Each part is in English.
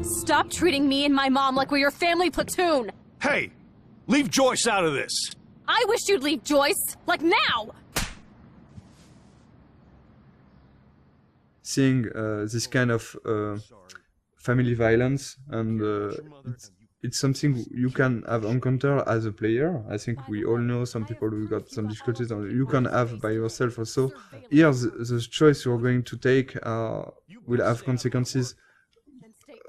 Stop treating me and my mom like we're your family platoon! Hey! Leave Joyce out of this! I wish you'd leave Joyce! Like now! Seeing this kind of family violence, and it's something you can have encountered as a player. I think we all know some people who got some difficulties, and you can have by yourself also. Here, the choice you're going to take will have consequences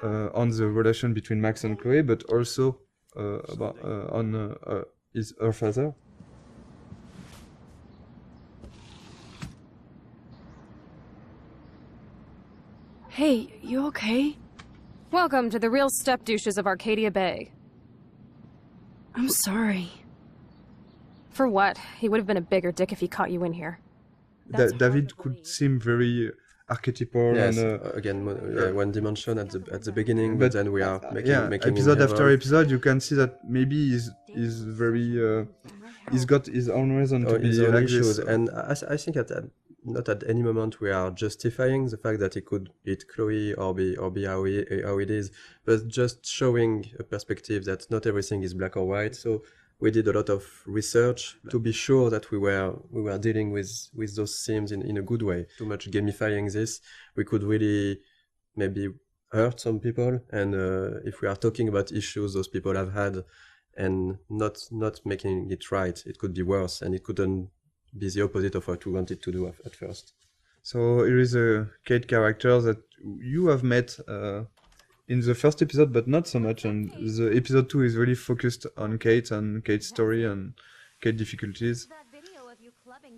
on the relation between Max and Chloe, but also on her father. Hey, you okay? Welcome to the real step-douches of Arcadia Bay. I'm sorry. For what? He would have been a bigger dick if he caught you in here. David could seem very archetypal. Yes, and again, one dimension at the beginning, but then we are making episode after episode, you can see that maybe he's very he's got his own reason to be like issues. this. And I think not at any moment we are justifying the fact that he could hit Chloe or be how it is, but just showing a perspective that not everything is black or white. So we did a lot of research to be sure that we were dealing with those themes in a good way. Too much gamifying this, we could really maybe hurt some people. And if we are talking about issues those people have had and not making it right, it could be worse, and it couldn't be the opposite of what we wanted to do at first. So here is a Kate character that you have met in the first episode, but not so much. And the episode 2 is really focused on Kate and Kate's story and Kate's difficulties.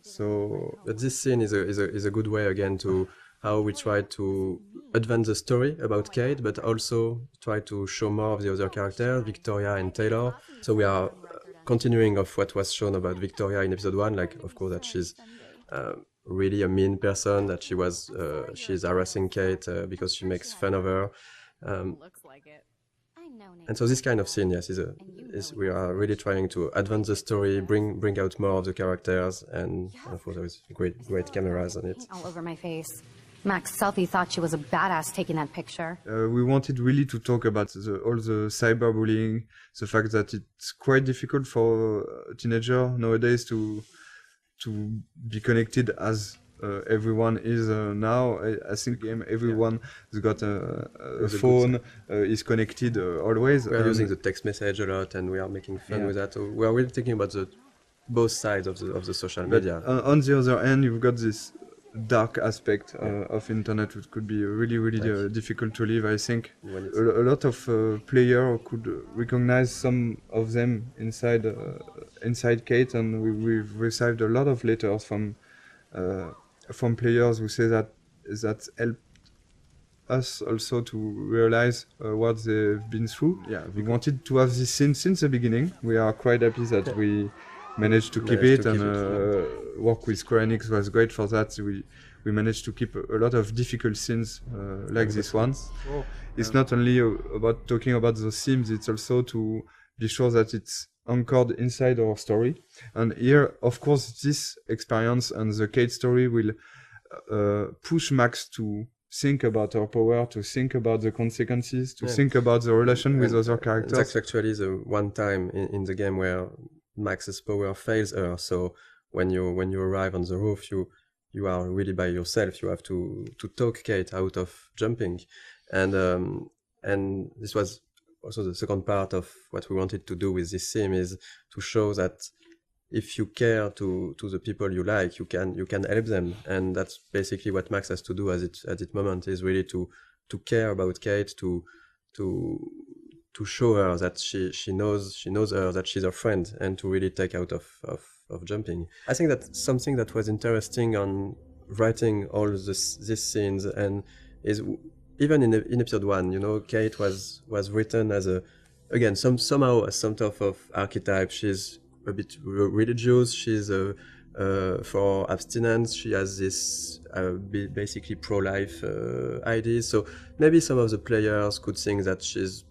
So, but this scene is a good way again to how we try to advance the story about Kate, but also try to show more of the other characters, Victoria and Taylor. So we are continuing of what was shown about Victoria in episode 1, like of course that she's really a mean person, that she's harassing Kate because she makes fun of her. And so this kind of scene, yes, is we are really trying to advance the story, bring out more of the characters, and of course there is great cameras on it. All over my face. Max Selfie thought she was a badass taking that picture. We wanted really to talk about all the cyberbullying, the fact that it's quite difficult for a teenager nowadays to be connected as everyone is now. I think everyone has got a phone, is connected always. We are using the text message a lot, and we are making fun with that. So we are really thinking about both sides of the social media. But on the other hand, you've got this dark aspect of internet, which could be really difficult to live. I think a lot of players could recognize some of them inside Kate, and we've received a lot of letters from players who say that helped us also to realize what they've been through. Yeah, we wanted to have this scene since the beginning. We are quite happy that we managed to keep it, and work with Square Enix was great for that. We managed to keep a lot of difficult scenes like this one. It's not only about talking about those themes, it's also to be sure that it's anchored inside our story. And here, of course, this experience and the Kate story will push Max to think about her power, to think about the consequences, to think about the relation with other characters. That's actually the one time in the game where Max's power fails her. So when you arrive on the roof, you are really by yourself. You have to talk Kate out of jumping, and this was also the second part of what we wanted to do with this theme, is to show that if you care to the people you like, you can help them, and that's basically what Max has to do at this moment, is really to care about Kate, to show her that she knows her, that she's her friend, and to really take out of jumping. I think that's something that was interesting on writing all these scenes, and is even in episode 1, Kate was written as somehow as some type of archetype. She's a bit religious. She's for abstinence. She has this basically pro-life ideas. So maybe some of the players could think that she's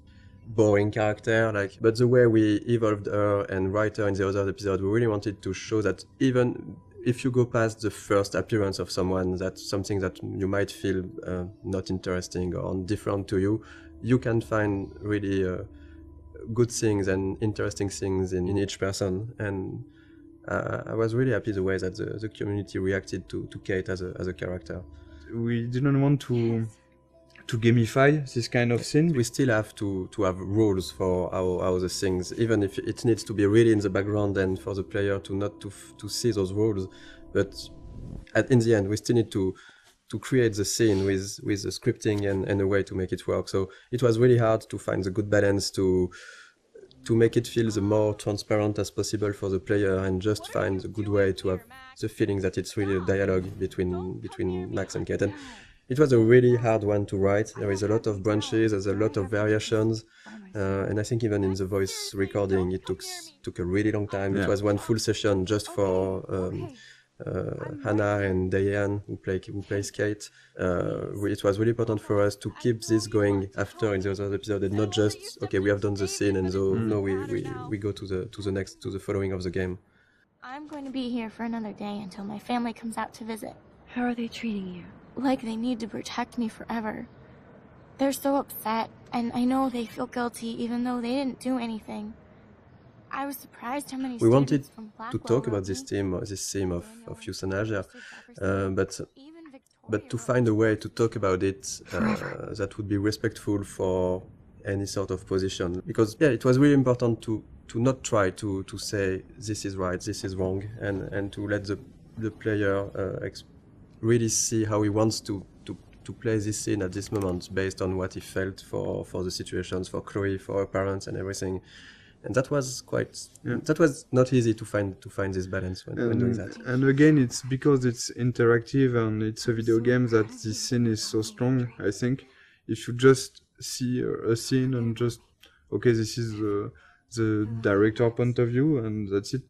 boring character, but the way we evolved her and write her in the other episode, we really wanted to show that even if you go past the first appearance of someone, that's something that you might feel not interesting or different to you, you can find really good things and interesting things in each person. And I was really happy the way that the community reacted to Kate as a character. We didn't want to gamify this kind of scene. We still have to have rules for how the things, even if it needs to be really in the background and for the player to not to see those rules. But in the end, we still need to create the scene with the scripting and a way to make it work. So it was really hard to find the good balance to make it feel the more transparent as possible for the player and just find a good way to have the feeling that it's really a dialogue between Max and Kate. And it was a really hard one to write. There is a lot of branches, there's a lot of variations, and I think even in the voice recording it took a really long time. Yeah. It was one full session just for Hannah and Diane who plays Kate. It was really important for us to keep this going after in the other episode and not just okay, we have done the scene and so no, we go to the following of the game. I'm going to be here for another day until my family comes out to visit. How are they treating you? Like they need to protect me forever. They're so upset, and I know they feel guilty even though they didn't do anything. I was surprised how many we wanted from to talk about this theme of euthanasia, but to find a way to talk about it that would be respectful for any sort of position. Because yeah, it was really important to not try to say this is right, this is wrong, and to let the player really see how he wants to play this scene at this moment based on what he felt for the situations, for Chloe, for her parents and everything. And that was that was not easy to find this balance when doing that. And again, it's because it's interactive and it's a video game that this scene is so strong. I think if you just see a scene and just okay, this is the director point of view and that's it,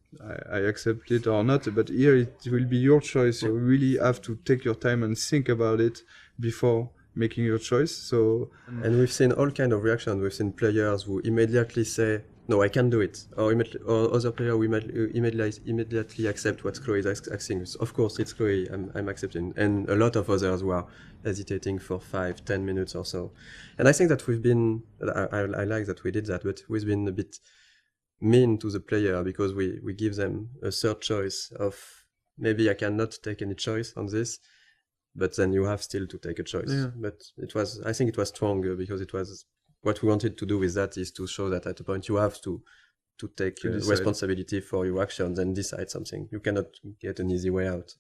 I accept it or not. But here it will be your choice. You really have to take your time and think about it before making your choice. So and we've seen all kind of reactions. We've seen players who immediately say, no, I can't do it. Or other players who immediately accept what Chloe is asking. Of course, it's Chloe, I'm accepting. And a lot of others who are hesitating for 5-10 minutes or so. And I think that we've been, I like that we did that, but we've been a bit mean to the player because we give them a third choice of maybe I cannot take any choice on this, but then you have still to take a choice. Yeah. But I think it was stronger because it was, what we wanted to do with that is to show that at a point you have to take responsibility for your actions and decide something. You cannot get an easy way out.